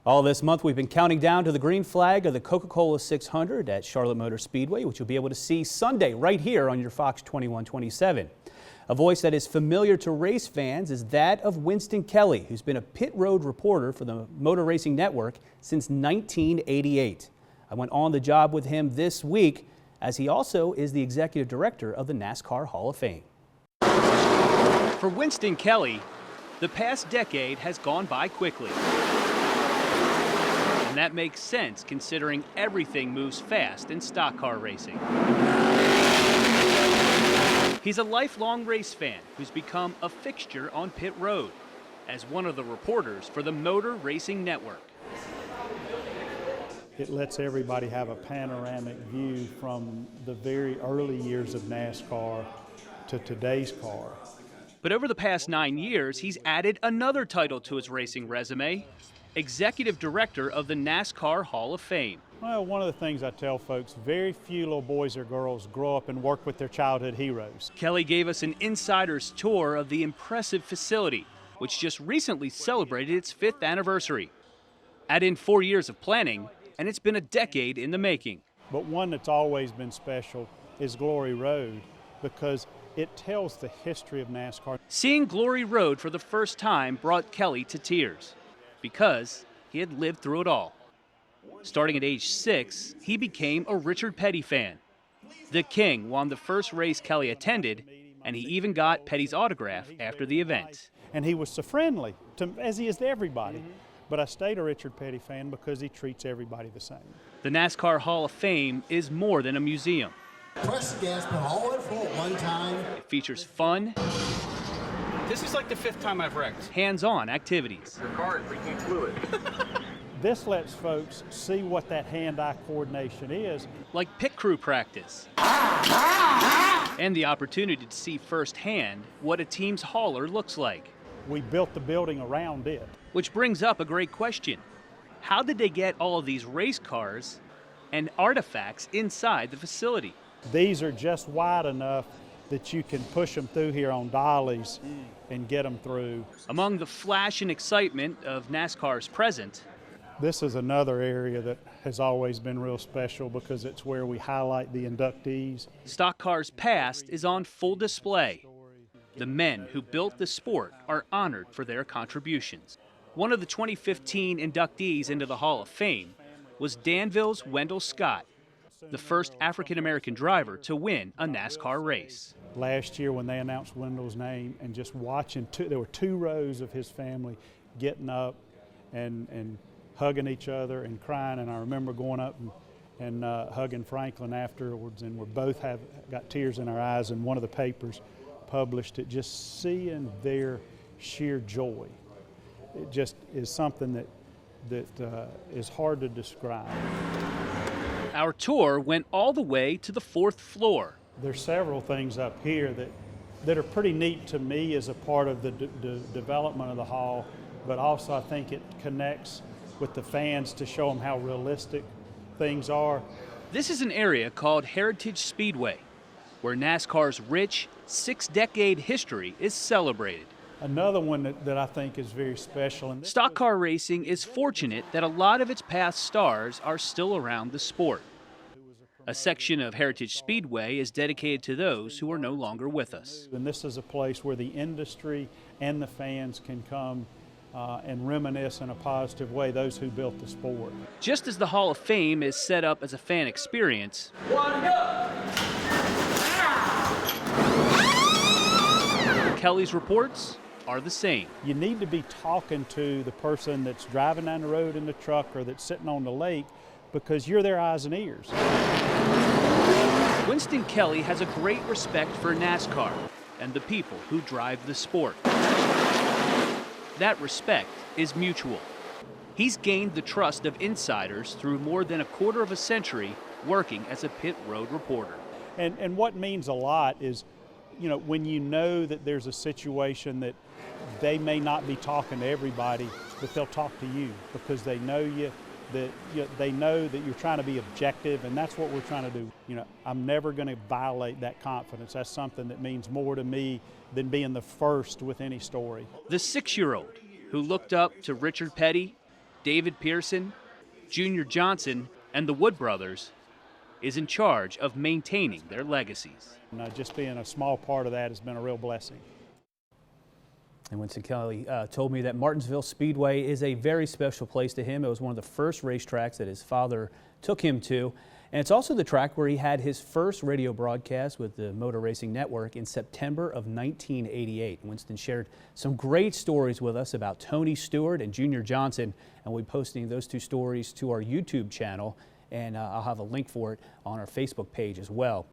All this month, we've been counting down to the green flag of the Coca-Cola 600 at Charlotte Motor Speedway, which you'll be able to see Sunday right here on your Fox 2127. A voice that is familiar to race fans is that of Winston Kelley, who's been a pit road reporter for the Motor Racing Network since 1988. I went on the job with him this week, as he also is the executive director of the NASCAR Hall of Fame. For Winston Kelley, the past decade has gone by quickly. And that makes sense considering everything moves fast in stock car racing. He's a lifelong race fan who's become a fixture on pit road as one of the reporters for the Motor Racing Network. It lets everybody have a panoramic view from the very early years of NASCAR to today's car. But over the past 9 years, he's added another title to his racing resume: Executive Director of the NASCAR Hall of Fame. Well, one of the things I tell folks, very few little boys or girls grow up and work with their childhood heroes. Kelley gave us an insider's tour of the impressive facility, which just recently celebrated its 5th anniversary. Add in 4 years of planning, and it's been a decade in the making. But one that's always been special is Glory Road, because it tells the history of NASCAR. Seeing Glory Road for the first time brought Kelley to tears, because he had lived through it all. Starting at age 6, he became a Richard Petty fan. The King won the first race Kelley attended, and he even got Petty's autograph after the event. And he was so friendly, as he is to everybody. But I stayed a Richard Petty fan because he treats everybody the same. The NASCAR Hall of Fame is more than a museum. Press the gas pedal all the way full at one time. It features fun. This is like the 5th time I've wrecked. Hands-on activities. Your car is leaking fluid. This lets folks see what that hand-eye coordination is. Like pit crew practice. And the opportunity to see firsthand what a team's hauler looks like. We built the building around it. Which brings up a great question. How did they get all of these race cars and artifacts inside the facility? These are just wide enough that you can push them through here on dollies and get them through. Among the flash and excitement of NASCAR's present, this is another area that has always been real special because it's where we highlight the inductees. Stock Cars past is on full display. The men who built the sport are honored for their contributions. One of the 2015 inductees into the Hall of Fame was Danville's Wendell Scott, the first African-American driver to win a NASCAR race. Last year when they announced Wendell's name and just watching, there were 2 rows of his family getting up and hugging each other and crying, and I remember going up and hugging Franklin afterwards, and we both got tears in our eyes, and one of the papers published it. Just seeing their sheer joy, it just is something that is hard to describe. Our tour went all the way to the 4th floor. There's several things up here that are pretty neat to me as a part of the development of the hall, but also I think it connects with the fans to show them how realistic things are. This is an area called Heritage Speedway, where NASCAR's rich 6-decade history is celebrated. Another one that I think is very special. Stock car racing is fortunate that a lot of its past stars are still around the sport. A section of Heritage Speedway is dedicated to those who are no longer with us. And this is a place where the industry and the fans can come and reminisce in a positive way, those who built the sport. Just as the Hall of Fame is set up as a fan experience, Kelley's reports are the same. You need to be talking to the person that's driving down the road in the truck or that's sitting on the lake, because you're their eyes and ears. Winston Kelley has a great respect for NASCAR and the people who drive the sport. That respect is mutual. He's gained the trust of insiders through more than a quarter of a century working as a pit road reporter. And what means a lot is, you know, when you know that there's a situation that they may not be talking to everybody, but they'll talk to you because they know you, they know that you're trying to be objective, and that's what we're trying to do. You know, I'm never going to violate that confidence. That's something that means more to me than being the first with any story. The 6-year-old who looked up to Richard Petty David Pearson, Junior Johnson, and the Wood brothers is in charge of maintaining their legacies. And just being a small part of that has been a real blessing. And Winston Kelley told me that Martinsville Speedway is a very special place to him. It was one of the first racetracks that his father took him to. And it's also the track where he had his first radio broadcast with the Motor Racing Network in September of 1988. Winston shared some great stories with us about Tony Stewart and Junior Johnson, and we'll be posting those two stories to our YouTube channel, and I'll have a link for it on our Facebook page as well.